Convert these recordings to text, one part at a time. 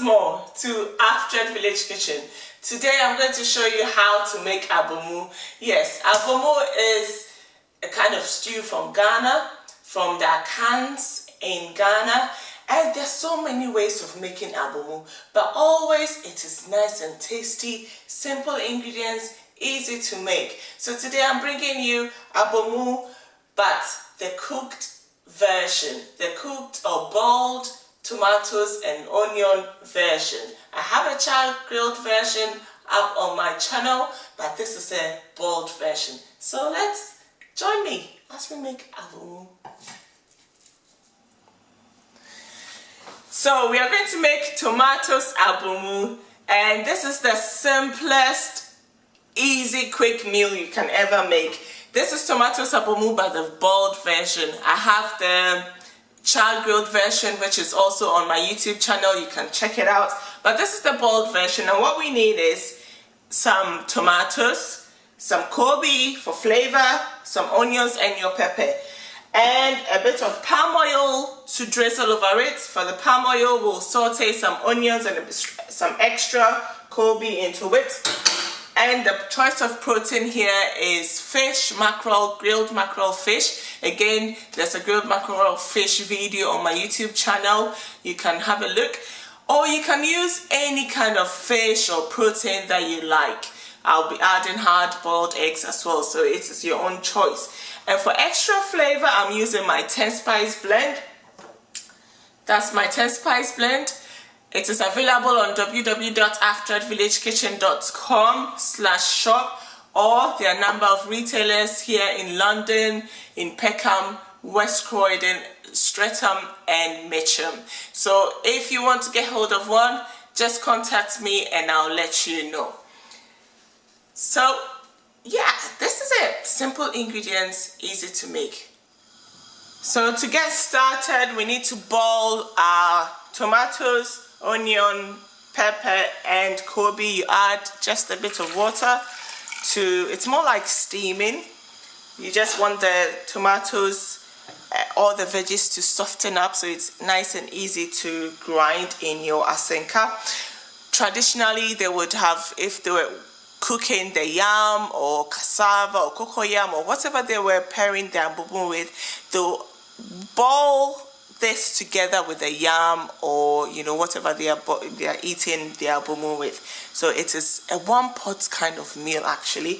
more to After Village Kitchen. Today I'm going to show you how to make abomu. Yes, abomu is a kind of stew from Ghana, from the Akans in Ghana, and there's so many ways of making abomu, but always it is nice and tasty, simple ingredients, easy to make. So today I'm bringing you abomu, but the cooked version, the cooked or boiled tomatoes and onion version. I have a child grilled version up on my channel, but this is a boiled version. So let's join me as we make abomu. So we are going to make tomatoes abomu, and this is the simplest, easy, quick meal you can ever make. This is tomatoes abomu, but the boiled version. I have the child grilled version, which is also on my YouTube channel. You can check it out. But this is the boiled version, and what we need is some tomatoes, some Kobe for flavor, some onions and your pepper, and a bit of palm oil to drizzle over it. For the palm oil, we'll saute some onions and some extra Kobe into it. And the choice of protein here is fish, mackerel, grilled mackerel fish. Again, there's a grilled mackerel fish video on my YouTube channel. You can have a look. Or you can use any kind of fish or protein that you like. I'll be adding hard-boiled eggs as well, so it is your own choice. And for extra flavor, I'm using my 10-spice blend. That's my 10-spice blend. It is available on www.aftervillagekitchen.com/shop, or there are a number of retailers here in London, in Peckham, West Croydon, Streatham and Mitcham. So if you want to get hold of one, just contact me and I'll let you know. So yeah, this is it. Simple ingredients, easy to make. So to get started, we need to boil our tomatoes, onion, pepper and Kobe. You add just a bit of water to, it's more like steaming. You just want the tomatoes, all the veggies to soften up, so it's nice and easy to grind in your asenka. Traditionally, they would have, if they were cooking the yam or cassava or cocoyam or whatever they were pairing their abomu with, they'll boil this together with the yam or whatever they are eating their abomu with. So it is a one-pot kind of meal actually,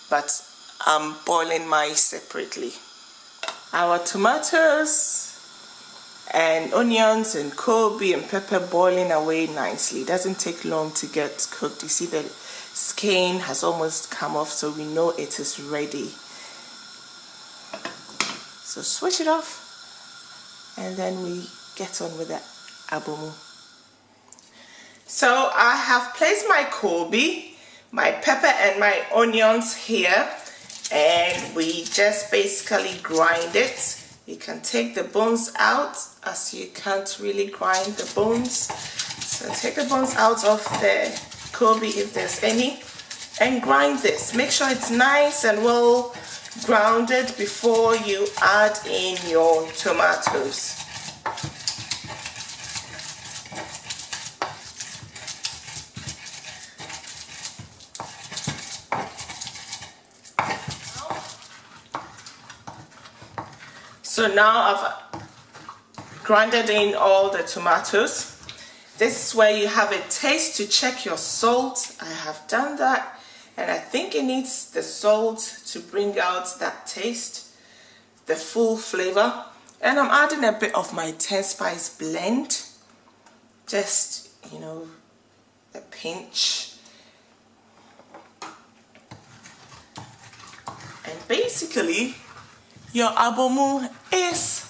but I'm boiling mine separately. Our tomatoes and onions and Kobe and pepper boiling away nicely. It doesn't take long to get cooked. You see the skin has almost come off, so we know it is ready. So switch it off and then we get on with the abomu. So I have placed my Kobe, my pepper and my onions here, and we just basically grind it. You can take the bones out, as you can't really grind the bones. So take the bones out of the Kobe if there's any, and grind this. Make sure it's nice and well grounded before you add in your tomatoes. So now I've grinded in all the tomatoes. This is where you have a taste to check your salt. I have done that, and I think it needs the salt to bring out that taste, the full flavor. And I'm adding a bit of my 10-spice blend, just a pinch. And basically your abomu is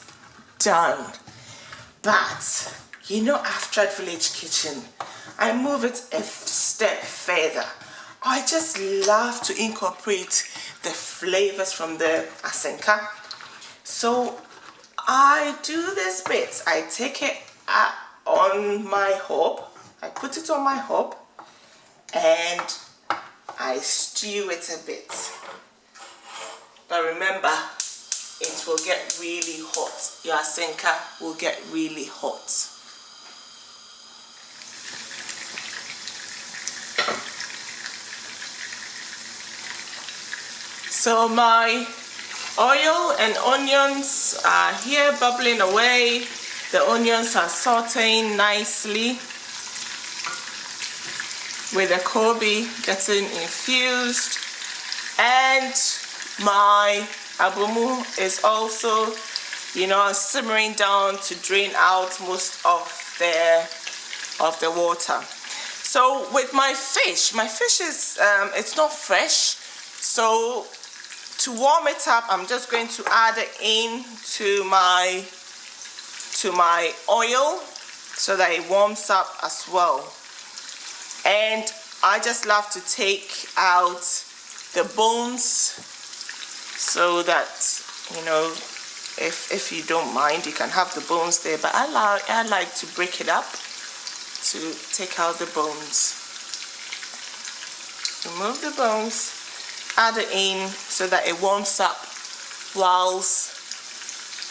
done. But after Village Kitchen, I move it a step further. I just love to incorporate the flavors from the asenka. So I do this bit. I take it on my hob. I put it on my hob and I stew it a bit. But remember, it will get really hot. Your asenka will get really hot. So my oil and onions are here bubbling away. The onions are sauteing nicely with the Kobe getting infused, and my abomu is also, simmering down to drain out most of the water. So with my fish is it's not fresh, so to warm it up, I'm just going to add it in to my oil so that it warms up as well. And I just love to take out the bones so that, if you don't mind, you can have the bones there, but I like to break it up to take out the bones. Remove the bones, add it in so that it warms up whilst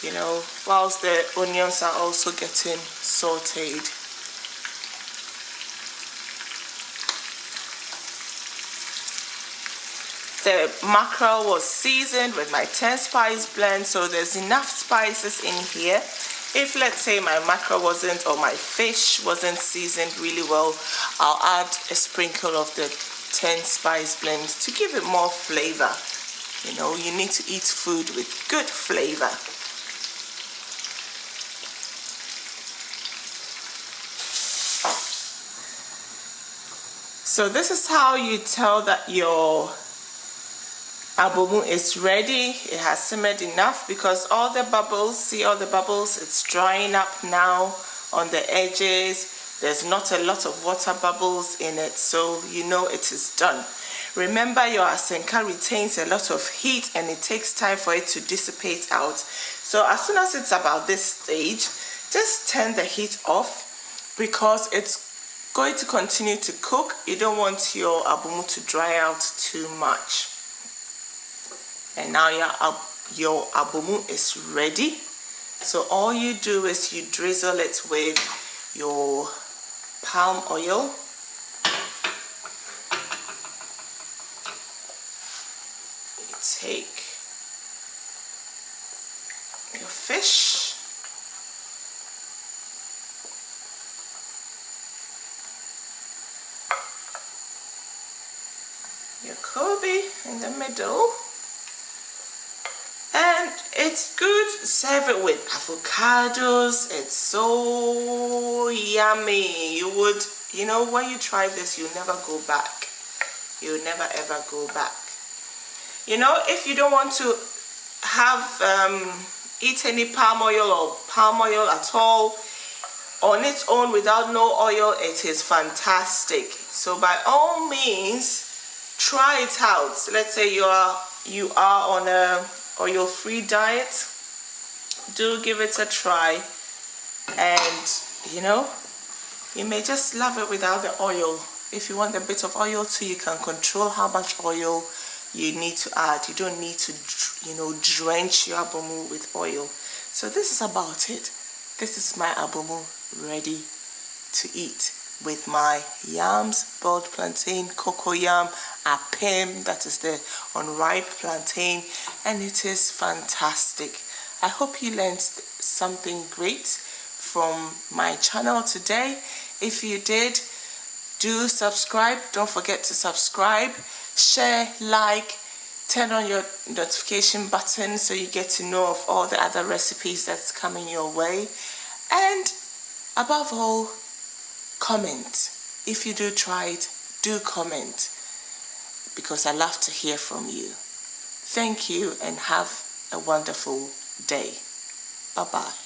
the onions are also getting sauteed. The mackerel was seasoned with my 10 spice blend, so there's enough spices in here. If, let's say, my mackerel wasn't, or my fish wasn't seasoned really well, I'll add a sprinkle of the 10 spice blend to give it more flavor. You need to eat food with good flavor. So this is how you tell that your abomu is ready. It has simmered enough because all the bubbles, see all the bubbles, it's drying up now on the edges. There's not a lot of water bubbles in it, so it is done. Remember, your asenka retains a lot of heat and it takes time for it to dissipate out. So as soon as it's about this stage, just turn the heat off because it's going to continue to cook. You don't want your abomu to dry out too much. And now your abomu is ready. So all you do is you drizzle it with your palm oil. You take your fish. Your Kobe in the middle. And it's good. Serve it with avocados. It's so yummy. You would, when you try this, you'll never go back. You'll never ever go back. If you don't want to have eat any palm oil or palm oil at all on its own without no oil, it is fantastic. So by all means, try it out. Let's say you are on a oil-free diet. Do give it a try, and you may just love it without the oil. If you want a bit of oil too, you can control how much oil you need to add. You don't need to drench your abomu with oil. So this is about it. This is my abomu ready to eat with my yams, boiled plantain, cocoa yam, apem, that is the unripe plantain, and it is fantastic. I hope you learned something great from my channel today. If you did, do subscribe. Don't forget to subscribe, share, like, turn on your notification button so you get to know of all the other recipes that's coming your way. And above all, comment. If you do try it, do comment, because I love to hear from you. Thank you and have a wonderful day. Bye-bye.